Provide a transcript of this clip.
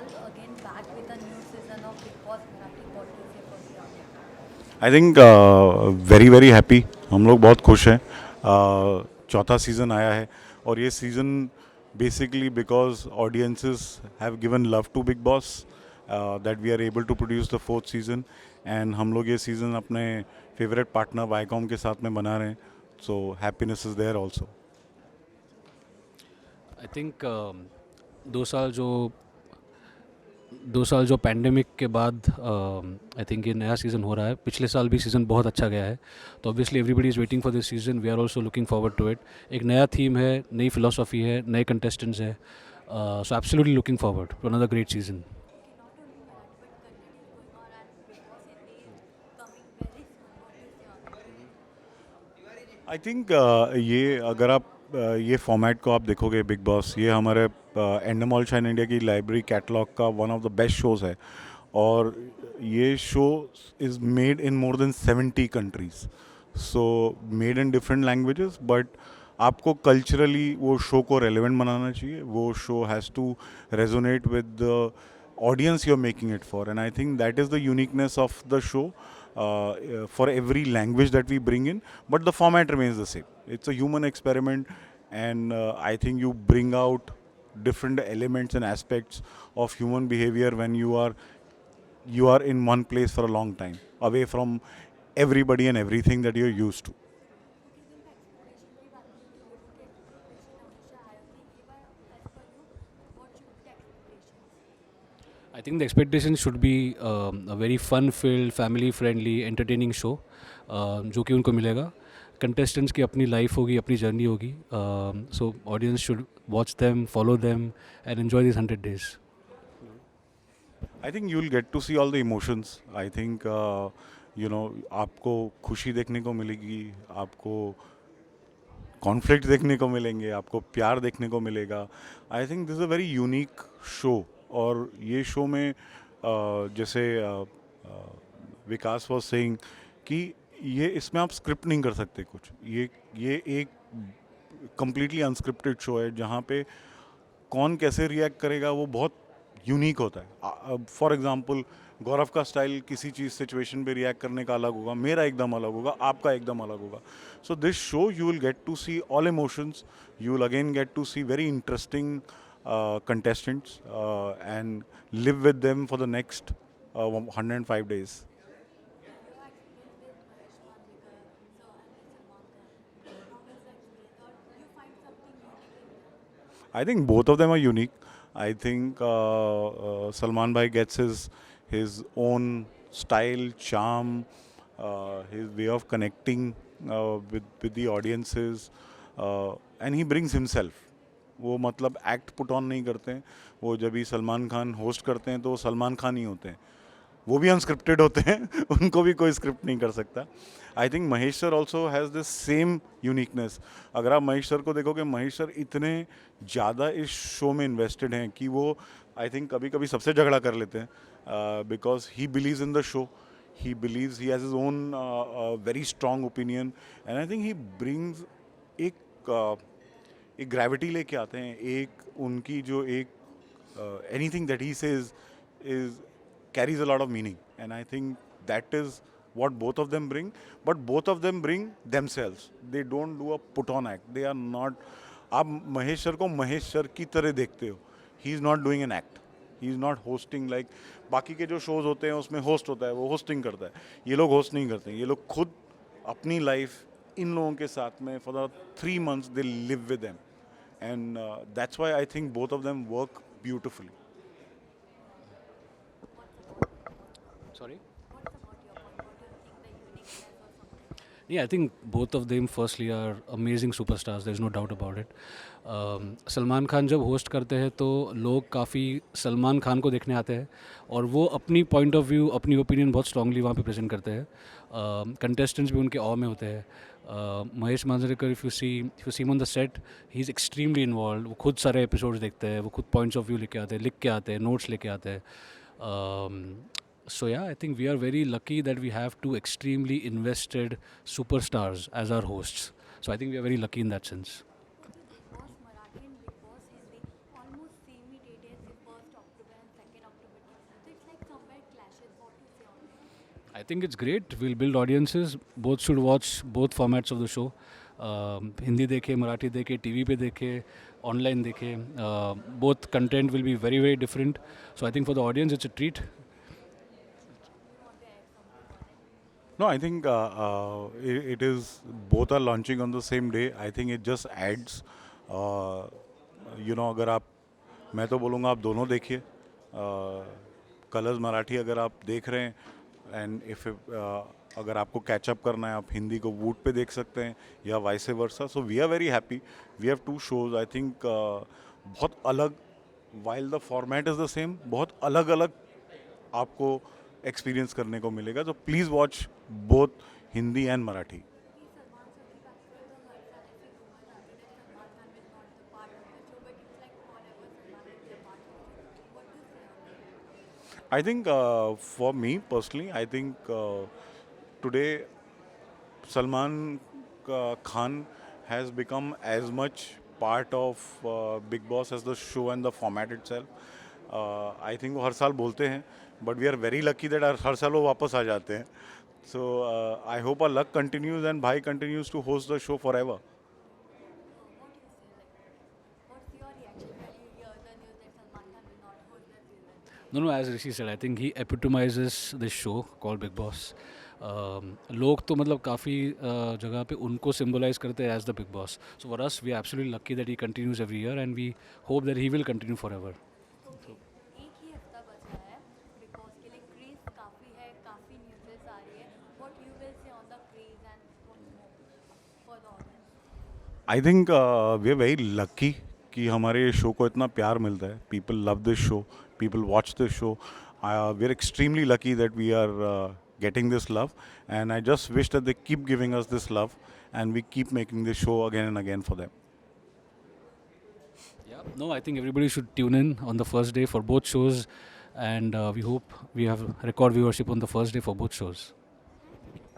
all again back with a new season of Big Boss Marathi. What do you say firstly? I think very very happy. हम लोग बहुत खुश हैं. चौथा season आया है और ये season basically because audiences have given love to Bigg Boss that we are able to produce the fourth season. And हम लोग ये सीज़न अपने फेवरेट पार्टनर वाईकॉम के साथ में बना रहे हैं. So happiness is there also. I think 2 साल जो 2 साल जो पैंडेमिक के बाद आई थिंक ये नया सीज़न हो रहा है. पिछले साल भी सीज़न बहुत अच्छा गया है, तो obviously everybody is waiting for this season. We are also looking forward to it. एक नया थीम है, नई फिलोसॉफी है, नए कंटेस्टेंट्स है. So absolutely looking forward to another great season. Okay, not only Marathi but content is going on and Big Boss Hindi is coming very soon. What do you say on that? I think ये अगर आप ये format को आप देखोगे big Boss, ये हमारे Endemol Shine India की लाइब्रेरी कैटलॉग का one of the best shows है. और ये show is made in more than 70 countries. So made in different languages, but आपको कल्चरली वो शो को रेलिवेंट बनाना चाहिए. वो show has to resonate with the audience you're making it for, and I think that is the uniqueness of the show. For every language that we bring in, but the format remains the same. It's a human experiment, and I think you bring out different elements and aspects of human behavior when you are in one place for a long time, away from everybody and everything that you're used to. Okay, जिनका expectation की बात की तो लोगों की expectation हमेशा high होती है. ये बार as per you, what should be the expectations? I think the expectation should be a very fun-filled, family-friendly, entertaining show, जो कि उनको मिलेगा. कंटेस्टेंट्स की अपनी लाइफ होगी, अपनी जर्नी होगी. So audience should watch them, follow them and enjoy this 100 days. I think you will get to see all the emotions. I think आपको खुशी देखने को मिलेगी, आपको कॉन्फ्लिक्ट देखने को मिलेंगे, आपको प्यार देखने को मिलेगा. I think this is a very unique show. और ये शो में जैसे विकास वॉज सेइंग कि ये इसमें आप स्क्रिप्ट नहीं कर सकते कुछ. ये एक कम्प्लीटली अनस्क्रिप्टेड शो है जहाँ पे कौन कैसे रिएक्ट करेगा वो बहुत यूनिक होता है. फॉर एग्जांपल गौरव का स्टाइल किसी चीज़ सिचुएशन पे रिएक्ट करने का अलग होगा, मेरा एकदम अलग होगा, आपका एकदम अलग होगा. So this show you will get to see all emotions. You will again get to see very interesting contestants and live with them for the next 105 days. Your experience with Mahesh Manjrekar so and with Salman Khan. How was the experience? Or you find something unique in them? I think both of them are unique. I think Salman Bhai gets his own style, charm, his way of connecting with the audiences, and he brings himself. वो मतलब act put on नहीं करते हैं. वो जब भी Salman Khan host करते हैं तो वो सलमान खान ही होते हैं. वो भी अनस्क्रिप्टेड होते हैं. उनको भी कोई स्क्रिप्ट नहीं कर सकता. I think Mahesh sir also has this same uniqueness. अगर आप महेश सर को देखोगे, महेश सर इतने ज़्यादा इस शो में इन्वेस्टेड हैं कि वो आई थिंक कभी कभी सबसे झगड़ा कर लेते हैं because he believes in the show. He believes, he has his own very strong opinion, and I think he brings एक ग्रेविटी लेके आते हैं. एक उनकी जो एक anything that he says is carries a lot of meaning, and I think that is what both of them bring. But both of them bring themselves. They don't do a put on act. They are not. आप Mahesh sir को Mahesh sir की तरह देखते हो. He is not doing an act. He is not hosting like बाकी के जो shows होते हैं उसमें होस्ट होता है, वो होस्टिंग करता है. ये लोग होस्ट नहीं करते. ये लोग खुद अपनी लाइफ इन लोगों के साथ में for the 3 months they live with them, and that's why I think both of them work beautifully. Sorry? What's about your point? What do you think the uniqueness or something? Yeah, I think both of them firstly are amazing superstars. There's no doubt about it. Salman Khan जब host करते हैं तो लोग काफ़ी सलमान खान को देखने आते हैं और वो अपनी पॉइंट ऑफ व्यू, अपनी ओपिनियन बहुत स्ट्रांगली वहाँ पे प्रेजेंट करते हैं. कंटेस्टेंट्स भी उनके ऑ में होते हैं. Mahesh Manjrekar, if you see on the set, he is extremely involve. वो खुद सारे एपिसोड्स देखते हैं, वो खुद पॉइंट्स ऑफ व्यू लेके आते हैं, लिख के आते हैं, नोट्स लेके आते हैं. So yeah, I think we are very lucky that we have two extremely invested superstars as our hosts. So I think we are very lucky in that sense. Big Boss Marathi and Big Boss Hindi almost same date as the 1st October and think it's great. We'll build audiences. Both should watch both formats of the show. Hindi देखे, मराठी देखे, TV पे देखे, online देखे. Both content will be very very different. So I think for the audience it's a treat. No, I think it is both are launching on the same day. I think it just adds, अगर आप, मैं तो बोलूँगा आप दोनों देखिए. Colours Marathi अगर आप देख रहे हैं, एंड इफ अगर आपको कैचअप करना है, आप हिंदी को वूट पे देख सकते हैं या vice versa. So we are very happy. We have 2 shows. I think बहुत अलग, while the format is the same, बहुत अलग अलग आपको एक्सपीरियंस करने को मिलेगा. तो please watch both Hindi and Marathi. I think for me personally, I think today Salman Khan has become as much part of Big Boss as the show and the format itself. I think वो हर साल बोलते हैं, but we are very lucky that हर साल वो वापस आ जाते हैं. So I hope our luck continues and Bhai continues to host the show forever. What's your reaction when you hear the news that Salman Khan will not host the season? No, as Rishi said, I think he epitomizes this show called Big Boss. लोग तो मतलब काफ़ी जगह पे उनको symbolize करते हैं as the Big Boss. So for us, we are absolutely lucky that he continues every year and we hope that he will continue forever. एक ही हफ्ता बचा है बिग बॉस के लिए. क्रेज काफ़ी है, काफ़ी न्यूज़ेस आ रही है. What you will say on the craze and for the audience? I think we are very lucky कि हमारे शो को इतना प्यार मिलता है. People love this show, people watch this show. We are extremely lucky that we are getting this love, and I just wish that they keep giving us this love and we keep making this show again and again for them. Yeah, no, I think everybody should tune in on the first day for both shows, and we hope we have record viewership on the first day for both shows.